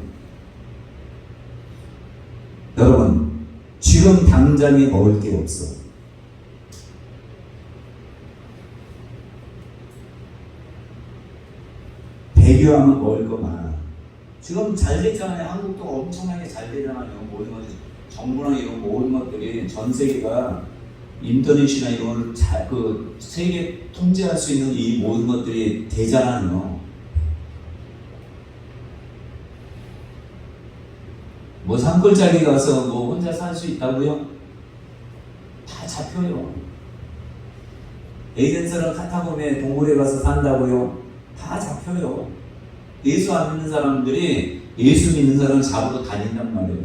여러분 지금 당장에 먹을 게 없어. 배교하면 먹을 거 많아. 지금 잘 됐잖아요. 한국도 엄청나게 잘 되잖아요. 모든 것, 정부나 이런 모든 것들이 전 세계가 인터넷이나 이런 그 세계 통제할 수 있는 이 모든 것들이 되잖아요. 뭐 산골짜기 가서 뭐 혼자 살 수 있다고요? 다 잡혀요. 에덴스랑 카타콤에 동굴에 가서 산다고요? 다 잡혀요. 예수 안 믿는 사람들이 예수 믿는 사람을 잡으러 다닌단 말이에요.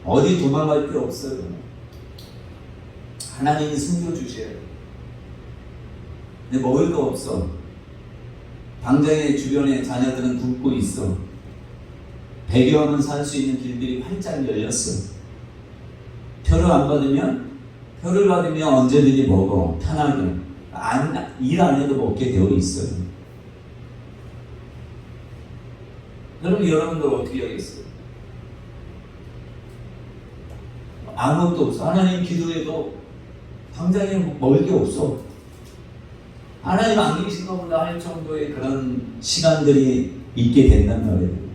어디 도망갈 데 없어요. 하나님이 숨겨주셔요. 근데 먹을 거 없어. 당장에 주변에 자녀들은 굶고 있어. 배교하면 살 수 있는 길들이 활짝 열렸어. 표를 안 받으면, 표를 받으면 언제든지 먹어. 편하게. 일 안 해도 먹게 되어 있어요. 여러분들 어떻게 하겠어요? 아무것도 없어. 하나님 기도해도 당장에 먹을 게 없어. 하나님 안 계신가 보다 할 정도의 그런 시간들이 있게 된단 말이에요.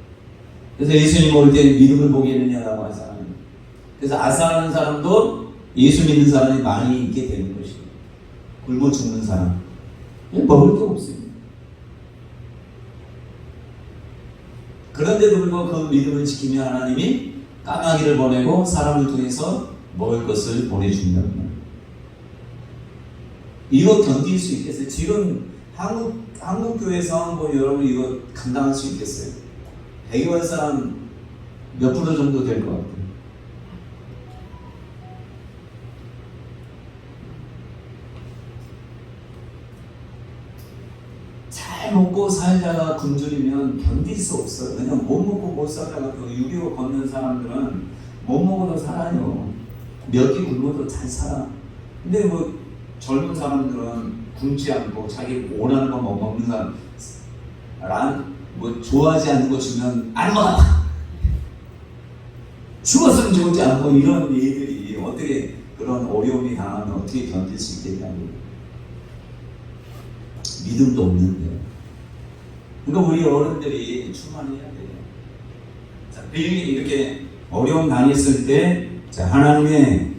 그래서 예수님 올 때 믿음을 보겠느냐라고 하잖아요. 그래서 아사하는 사람도 예수 믿는 사람이 많이 있게 되는 것이에요. 굶어 죽는 사람. 먹을 게 없어요. 그런데도 불구하고 그 믿음을 지키며 하나님이 까마귀를 보내고 사람을 통해서 먹을 것을 보내준다는 거예요. 이거 견딜 수 있겠어요? 지금 한국 교회 상황 보면 여러분 이거 감당할 수 있겠어요? 배교할 사람 몇 프로 정도 될 것 같아요? 잘 먹고 살다가 굶주리면 견딜 수 없어요. 왜냐면 못 먹고 못 살다가 그 6.25 걷는 사람들은 못 먹어도 살아요. 몇 개 굶어도 잘 살아. 근데 뭐 젊은 사람들은 굶지 않고 자기 원하는 거 먹는 사람, 뭐 좋아하지 않는 거 주면 안 먹어. 죽었으면 죽지 않고 이런 얘들이 어떻게 그런 어려움이 당하면 어떻게 견딜 수 있겠냐고. 믿음도 없는데. 그러니까 우리 어른들이 충만해야 돼요. 자, 이렇게 어려움 당했을 때, 자, 하나님의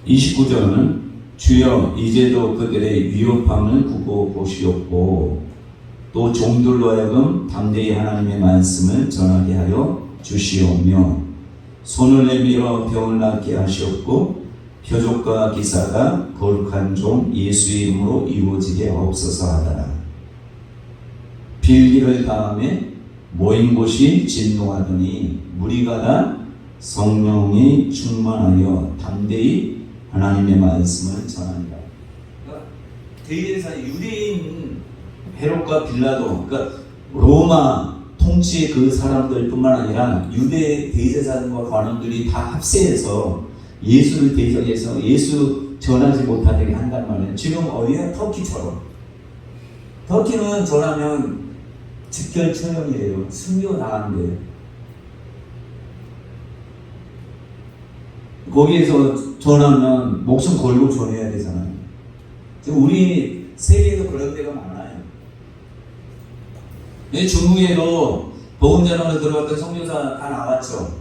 (29절은) 주여 이제도 그들의 위협함을 두고 보시옵고 또 종들로 하여금 담대히 하나님의 말씀을 전하게 하여 주시오며 손을 내밀어 병을 낫게 하시옵고 표적과 기사가 거룩한 종 예수의 이름으로 이루어지게 하옵소서 하더라. 빌기를 다음에 모인 곳이 진동하더니 무리가 다 성령이 충만하여 담대히 하나님의 말씀을 전한다. 그러니까 대제사 유대인 헤롯과 빌라도, 그러니까 로마 통치 그 사람들뿐만 아니라 유대 대제사장과 관원들이 다 합세해서 예수를 대적해서 예수 전하지 못하게 한단 말이에요. 지금 어디야? 터키처럼. 터키는 전하면 즉결 처형이에요. 순교 당한대요. 거기에서 전하면 목숨 걸고 전해야 되잖아요. 지금 우리 세계에도 그런 데가 많아요. 중국에도 복음 전하러 들어갔던 선교사 다 나왔죠.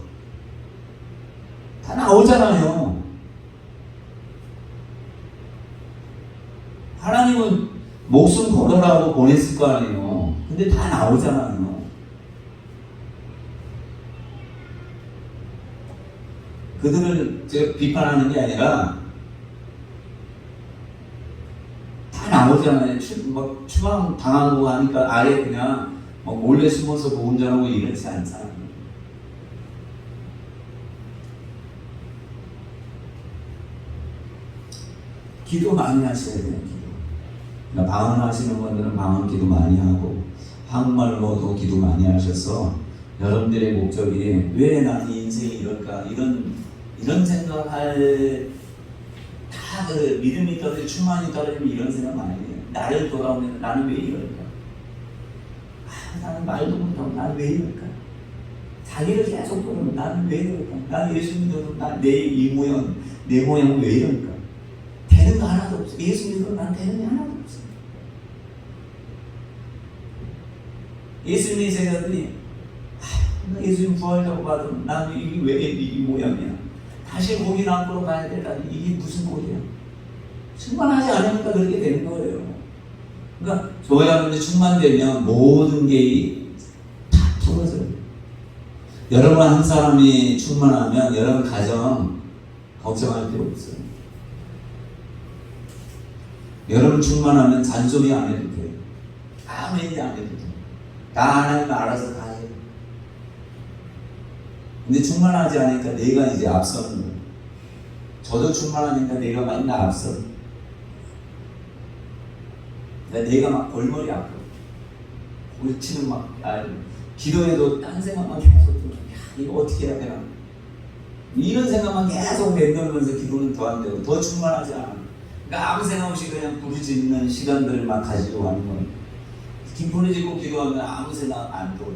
다 나오잖아요. 하나님은 목숨 걸어라고 보냈을 거 아니에요. 근데 다 나오잖아요. 그들을 제가 비판하는 게 아니라 다 나오잖아요. 추방 당하고 하니까 아예 그냥 몰래 숨어서 복음 전하고 이러지 않잖아요. 기도 많이 하셔야 돼요. 기도. 방언하시는 분들은 방언 기도 많이 하고 한국말로도 기도 많이 하셔서 여러분들의 목적이 왜 나는 인생이 이럴까 이런 생각할 다 그 믿음이 떨어지고 충만이 떨어지면 이런 생각 많이 해요. 나를 돌아오면 나는 왜 이럴까? 나는 말도 못하고 나는 왜 이럴까? 자기를 계속 보면 나는 왜 이럴까? 나는 예수 믿어도 내 모양 내 모양은 왜 이럴까? 되는 거 하나도 없어. 예수 믿어도 난 되는 게 하나도 없어. 예수님이 생각하더니 예수님 부활이라고 봐도 나는 이게 왜 이 모양이야? 다시 고기 남고로 가야 되다니 이게 무슨 고기야? 충만하지 않으니까 그렇게 되는 거예요. 그러니까 저희 여러분들 충만되면 모든 게 다 풀어져요. 여러분 한 사람이 충만하면 여러분 가정 걱정할 필요 없어요. 여러분 충만하면 잔소리 안 해도 돼요. 아무 얘기 안 해도 돼요. 다 하나님 알아서 다 해요. 근데 충만하지 않으니까 내가 이제 앞서는 거예요. 저도 충만하니까 내가 맨날 앞서. 내가 막 골머리 아파. 골치는 막 기도해도 딴 생각만 계속 들어. 이거 어떻게 해야 되나? 이런 생각만 계속 맴돌면서 기도는 더 안 되고 더 충만하지 않아. 그러니까 아무 생각 없이 그냥 부르짖는 시간들을 막 가지고 가는 거예요. 부르짖고 기도하면 아무 생각 안 들어요.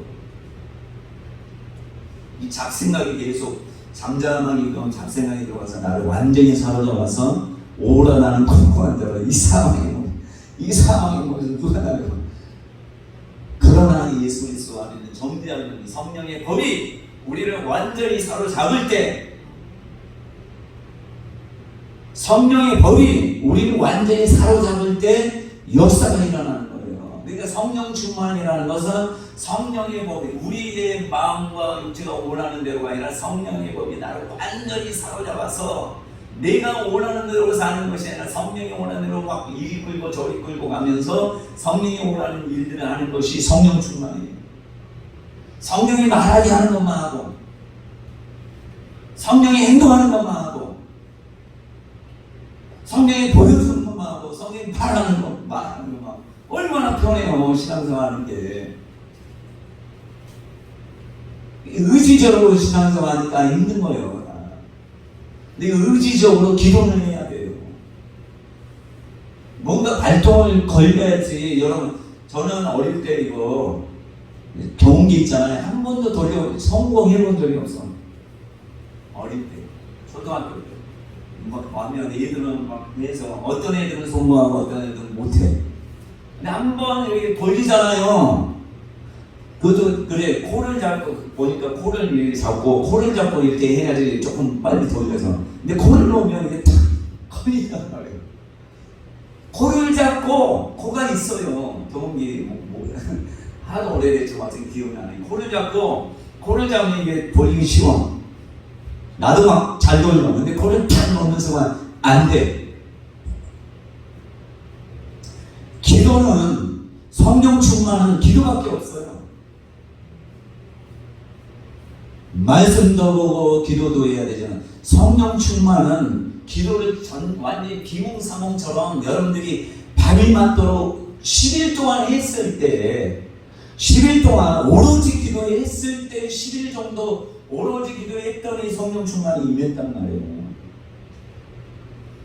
이 잡생각이 계속 잠잠하게 그런 잡생각이 들어가서 나를 완전히 사로잡아서 오라 나는 콩콩한 자로 이 상황이 무슨 누가 나를 그러나 예수 그리스도 안에 있는 정죄하는 성령의 법이 우리를 완전히 사로잡을 때 성령의 법이 우리를 완전히 사로잡을 때 역사가 일어나는 거예요. 그러니까 성령 충만이라는 것은 성령의 법이 우리의 마음과 육체가 원하는 대로가 아니라 성령의 법이 나를 완전히 사로잡아서 내가 원하는 대로 사는 것이 아니라 성령이 원하는 대로 막 이리 끌고 저리 끌고 가면서 성령이 원하는 일들을 하는 것이 성령 충만이에요. 성령이 말하게 하는 것만 하고 성령이 행동하는 것만 하고 성령이 보여주는 것만 하고 성령이 말하는 것만 하는 것만 얼마나 편해요. 신앙생활하는 게 의지적으로 신앙생활하니까 힘든 거예요. 근데 의지적으로 기도는 해야 돼요. 뭔가 발동을 걸려야지. 여러분 저는 어릴 때 이거 경운기 있잖아요. 한 번도 성공해 본 적이 없어. 어릴 때 초등학교 때 막 와면 애들은 막 해서 어떤 애들은 성공하고 어떤 애들은 못해. 근데 한 번 이렇게 돌리잖아요. 그것도 그래. 코를 잡고 보니까 코를 이렇게 잡고 코를 잡고 이렇게 해야지 조금 빨리 돌려서. 근데 코를 놓으면 이게 탁 걸리단 말이에요. 코를 잡고 코가 있어요. 경운기 하도 오래됐죠. 아직 기억이 안 나요. 코를 잡으면 이게 돌리기 쉬워. 나도 막 잘 돌려. 근데 코를 탁 놓으면서만 안 돼. 기도는 성령 충만은 기도밖에 없어요. 말씀도 보고 기도도 해야 되잖아요. 성령 충만은 기도를 완전히 비몽사몽처럼 여러분들이 밥이 맞도록 10일 동안 했을 때 10일 동안 오로지 기도했을 때 10일 정도 오로지 기도했더니 성령 충만이 임했단 말이에요.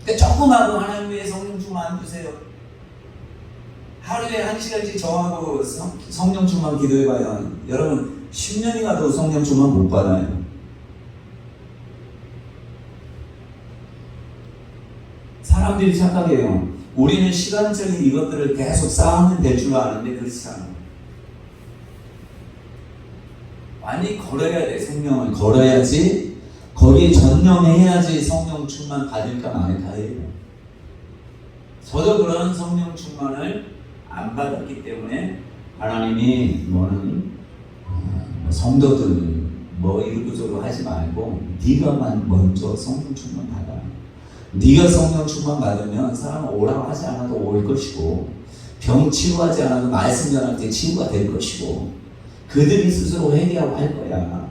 그러니까 조금 하고 하나님 왜 성령 충만 안 주세요? 하루에 1시간씩 저하고 성령 충만 기도해봐요. 여러분 10년이 가도 성령 충만 못 받아요. 사람들이 착각해요. 우리는 시간적인 이것들을 계속 쌓으면 될 줄 아는데 그렇지 않아요. 많이 걸어야 돼. 성령을 걸어야지, 거기에 전념해야지 성령 충만 받을까 말까 해요. 저도 그런 성령 충만을 안 받았기 때문에 하나님이 너는 성도들 뭐 이러고저러고 하지 말고 네가만 먼저 성령 충만 받아. 네가 성령 충만 받으면 사람은 오라고 하지 않아도 올 것이고, 병 치유하지 않아도 말씀 전할 때 치유가 될 것이고, 그들이 스스로 회개하고 할 거야.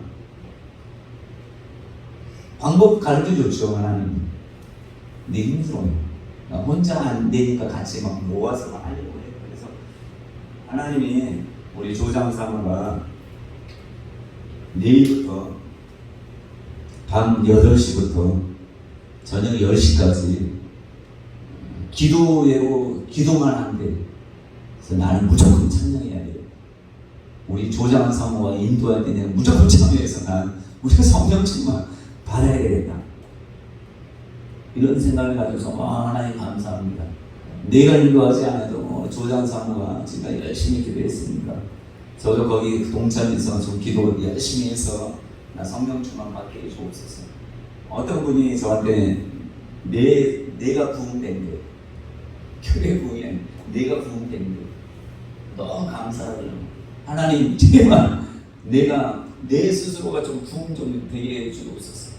방법 가르쳐줬죠 하나님. 네 힘들어요. 혼자 안 되니까 같이 막 모아서 하려고 해요. 그래서 하나님이 우리 조장사모가 내일부터 밤 8시부터 저녁 10시까지 기도만 한대. 그래서 나는 무조건 참여해야 돼. 우리 조장 사모가 인도할 때 내가 무조건 참여해서 난 우리 성령 충만 받아야 되겠다. 이런 생각을 가져서 하나님 감사합니다. 내가 인도하지 않아도 조장 사모가 제가 열심히 기도했으니까 저도 거기 동참해서 좀 기도 열심히 해서 나 성령 충만 받게 해주옵소서. 어떤 분이 저한테 내가 부흥된 게 교회 부흥이 아니라 내가 부흥된 게 너무 감사하더라고요. 하나님 제발 내가 내 스스로가 좀 부흥 좀 되게 해주옵소서.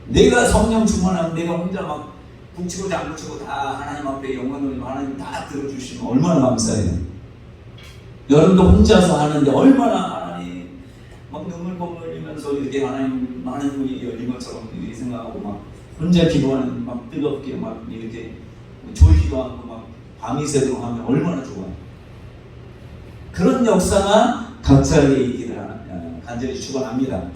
내가 성령 충만하면 내가 혼자 막 북치고 장구치고 다 하나님 앞에 영광을 하나님 다 들어주시면 얼마나 감사해요. 여러분도 혼자서 하는데 얼마나 하나님 막 눈물 흘리면서 이렇게 하나님 많은 분이 열린 것처럼 이렇게 생각하고 막 혼자 기도하는 막 뜨겁게 막 이렇게 졸기도 하고 막 밤이 새도록 하면 얼마나 좋아요. 그런 역사가 각자에게 있기를 간절히 축원합니다.